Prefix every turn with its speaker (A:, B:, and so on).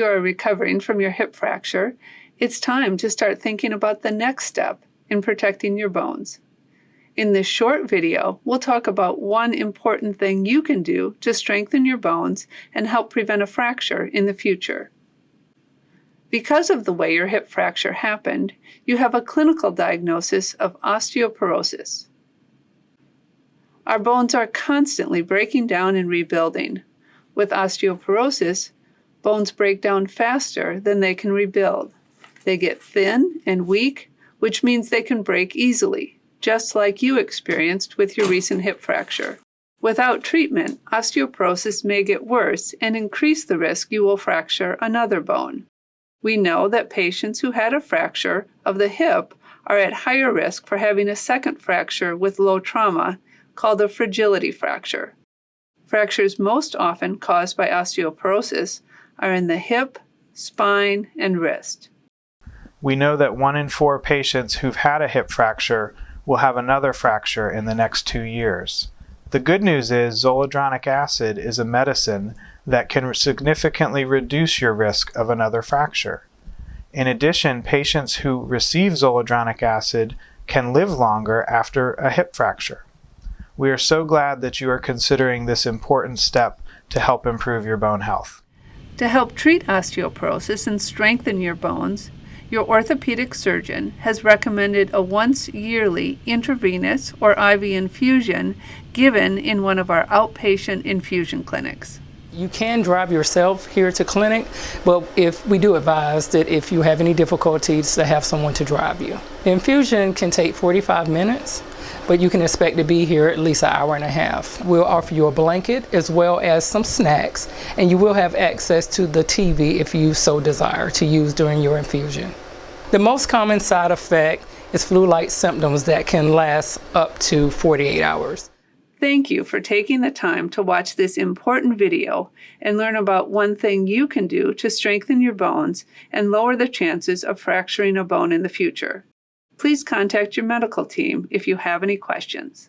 A: you are recovering from your hip fracture, it's time to start thinking about the next step in protecting your bones. In this short video, we'll talk about one important thing you can do to strengthen your bones and help prevent a fracture in the future. Because of the way your hip fracture happened, you have a clinical diagnosis of osteoporosis. Our bones are constantly breaking down and rebuilding. With osteoporosis, bones break down faster than they can rebuild. They get thin and weak, which means they can break easily, just like you experienced with your recent hip fracture. Without treatment, osteoporosis may get worse and increase the risk you will fracture another bone. We know that patients who had a fracture of the hip are at higher risk for having a second fracture with low trauma, called a fragility fracture. Fractures most often caused by osteoporosis are in the hip, spine, and wrist.
B: We know that 1 in 4 patients who've had a hip fracture will have another fracture in the next 2 years. The good news is zoledronic acid is a medicine that can significantly reduce your risk of another fracture. In addition, patients who receive zoledronic acid can live longer after a hip fracture. We are so glad that you are considering this important step to help improve your bone health.
A: To help treat osteoporosis and strengthen your bones, your orthopedic surgeon has recommended a once-yearly intravenous or IV infusion given in one of our outpatient infusion clinics.
C: You can drive yourself here to clinic, but we do advise that if you have any difficulties to have someone to drive you. The infusion can take 45 minutes, but you can expect to be here at least an hour and a half. We'll offer you a blanket as well as some snacks, and you will have access to the TV if you so desire to use during your infusion. The most common side effect is flu-like symptoms that can last up to 48 hours.
A: Thank you for taking the time to watch this important video and learn about one thing you can do to strengthen your bones and lower the chances of fracturing a bone in the future. Please contact your medical team if you have any questions.